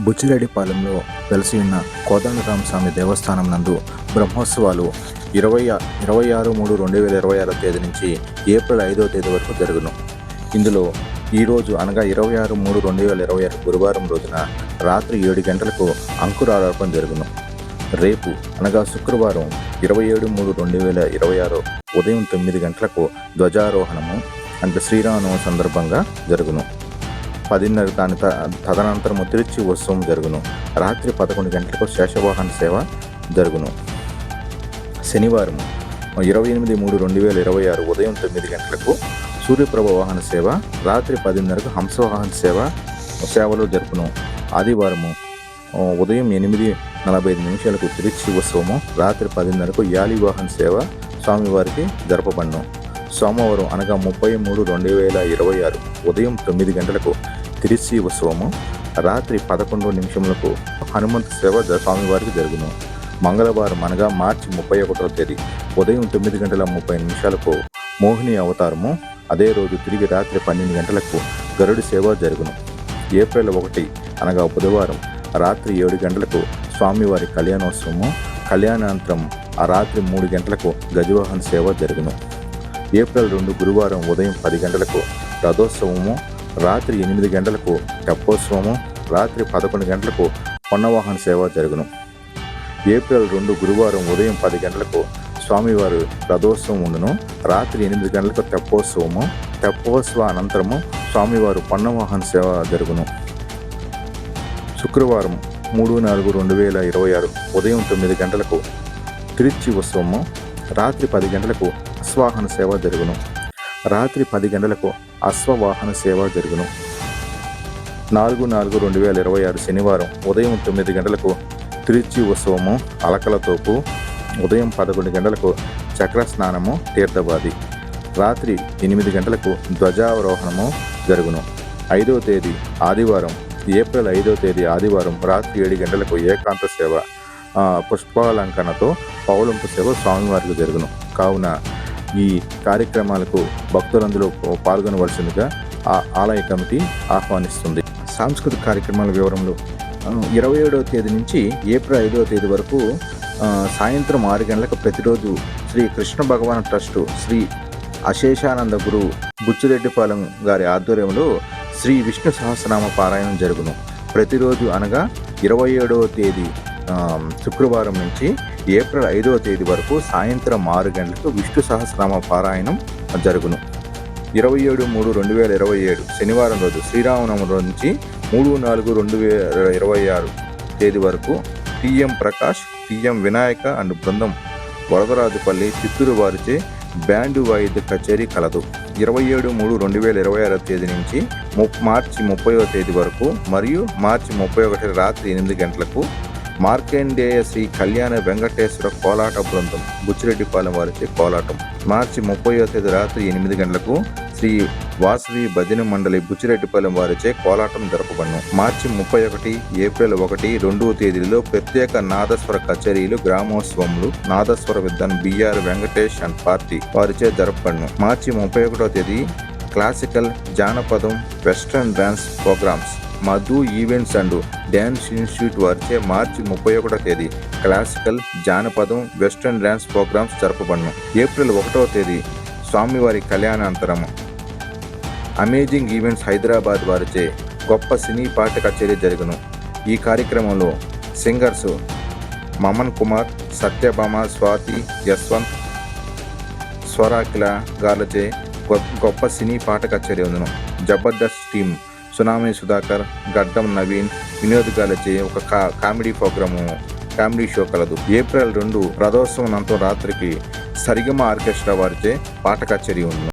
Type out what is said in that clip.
బుచ్చిరెడ్డిపాలెంలో వెలసి ఉన్న కోదండరామస్వామి దేవస్థానం నందు బ్రహ్మోత్సవాలు 26/3/2026 తేదీ నుంచి ఏప్రిల్ 5వ తేదీ వరకు జరుగును. ఇందులో ఈరోజు అనగా 26/3/2026 గురువారం రోజున రాత్రి 7 గంటలకు అంకురార్పణ జరుగును. రేపు అనగా శుక్రవారం 27/3/2026 ఉదయం 9 గంటలకు ధ్వజారోహణము అంటే శ్రీరామనవమి సందర్భంగా జరుగును. 10:30 తదనంతరము తిరుచి ఉత్సవం జరుగును. రాత్రి 11 గంటలకు శేషవాహన సేవ జరుగును. శనివారం 28/3/2026 ఉదయం 9 గంటలకు సూర్యప్రభ వాహన సేవ, రాత్రి 10:30కు హంసవాహన సేవలు జరుపును. ఆదివారము ఉదయం 8:45 తిరుచి ఉత్సవము, రాత్రి 10:30కు యాలివాహన సేవ స్వామివారికి జరపబడును. సోమవారం అనగా 30/3/2026 ఉదయం 9 గంటలకు తిరుచి ఉత్సవము, రాత్రి 11 హనుమంత సేవ స్వామివారికి జరుగును. మంగళవారం అనగా మార్చి 31వ తేదీ ఉదయం 9:30 మోహిని అవతారము, అదే రోజు తిరిగి రాత్రి 12 గంటలకు గరుడి సేవ జరుగును. ఏప్రిల్ 1 అనగా బుధవారం రాత్రి 7 గంటలకు స్వామివారి కళ్యాణోత్సవము, కళ్యాణానంతరం ఆ రాత్రి 3 గంటలకు గజవాహన సేవ జరుగును. ఏప్రిల్ 2 గురువారం ఉదయం 10 గంటలకు రథోత్సవము, రాత్రి 8 గంటలకు తెప్పోత్సవము, రాత్రి 11 గంటలకు పొన్నవాహన సేవ జరుగును. ఏప్రిల్ 2 గురువారం ఉదయం 10 గంటలకు స్వామివారి రథోత్సవం ఉండును. రాత్రి 8 గంటలకు తెప్పోత్సవము, తెప్పోత్సవ అనంతరము స్వామివారు పొన్నవాహన సేవ జరుగును. శుక్రవారం 3/4/2026 ఉదయం 9 గంటలకు తిరుచి ఉత్సవము, రాత్రి 10 గంటలకు అశ్వాహన సేవ జరుగును. రాత్రి 10 గంటలకు అశ్వవాహన సేవ జరుగును. 4/4/2026 శనివారం ఉదయం 9 గంటలకు తిరుచి ఉత్సవము, అలకలతోపు, ఉదయం 11 గంటలకు చక్ర స్నానము, తీర్థవాది, రాత్రి 8 గంటలకు ధ్వజారోహణము జరుగును. 5వ తేదీ ఆదివారం ఏప్రిల్ 5వ తేదీ ఆదివారం రాత్రి 7 గంటలకు ఏకాంత సేవ, పుష్పాలంకరణతో పౌలంపు సేవ స్వామివారికి జరుగును. కావున ఈ కార్యక్రమాలకు భక్తులందరూ పాల్గొనవలసిందిగా ఆలయ కమిటీ ఆహ్వానిస్తుంది. సాంస్కృతిక కార్యక్రమాల వివరంలో 27వ తేదీ నుంచి ఏప్రిల్ 5వ తేదీ వరకు సాయంత్రం 6 గంటలకు ప్రతిరోజు శ్రీ కృష్ణ భగవాన్ ట్రస్టు శ్రీ అశేషానంద గురు బుచ్చిరెడ్డిపాలెం గారి ఆధ్వర్యంలో శ్రీ విష్ణు సహస్రనామ పారాయణం జరుగును. ప్రతిరోజు అనగా 27వ తేదీ శుక్రవారం నుంచి ఏప్రిల్ 5వ తేదీ వరకు సాయంత్రం 6 గంటలకు విష్ణు సహస్రనామ పారాయణం జరుగును. 27/3/2027 శనివారం రోజు శ్రీరామనవమి రోజు నుంచి 3/4/2026 తేదీ వరకు TM Prakash, TM Vinayaka and బృందం వరదరాజుపల్లి చిత్తూరు వారిచే బ్యాండు వాయిద్య కచేరీ కలదు. 27/3/2026 తేదీ నుంచి మార్చి 30వ తేదీ వరకు మరియు మార్చి 31 రాత్రి 8 గంటలకు మార్కండేయ శ్రీ కళ్యాణ వెంకటేశ్వర కోలాట బృందం బుచ్చిరెడ్డిపాలెం వారిచే కోలాటం. మార్చి 30వ తేదీ రాత్రి 8 గంటలకు శ్రీ వాసవి భజన మండలి బుచ్చిరెడ్డిపాలెం వారిచే కోలాటం జరపబడును. మార్చి 31, ఏప్రిల్ 1, 2వ తేదీలలో ప్రత్యేక నాదస్వర కచేరీలు, గ్రామోత్సవములు నాదస్వర విద్వాన్ బిఆర్ వెంకటేష్ అండ్ పార్టీ వారిచే జరపబడును. మార్చి 31వ తేదీ క్లాసికల్, జానపదం, western dance programmes Madhu events and dance institute వారిచే మార్చి 31వ తేదీ క్లాసికల్, జానపదం, వెస్ట్రన్ డాన్స్ ప్రోగ్రామ్స్ జరపబడును. ఏప్రిల్ 1వ తేదీ స్వామివారి కళ్యాణానంతరము అమేజింగ్ ఈవెంట్స్ హైదరాబాద్ వారిచే గొప్ప సినీ పాట కచేరీ జరుగును. ఈ కార్యక్రమంలో సింగర్స్ మమన్ కుమార్, సత్యభామ, స్వాతి, యశ్వంత్, స్వరాకిల గార్లచే గొప్ప సినీ పాట కచేరీ ఉండును. జబర్దస్త్ టీమ్ సునామీ సుధాకర్, గడ్డం నవీన్, వినోద్ గార్లచే ఒక కామెడీ షో కలదు. ఏప్రిల్ 2 రథోత్సవం అనంతరం రాత్రికి సరిగమ ఆర్కెస్ట్రా వారిచే పాట కచేరీ ఉండును.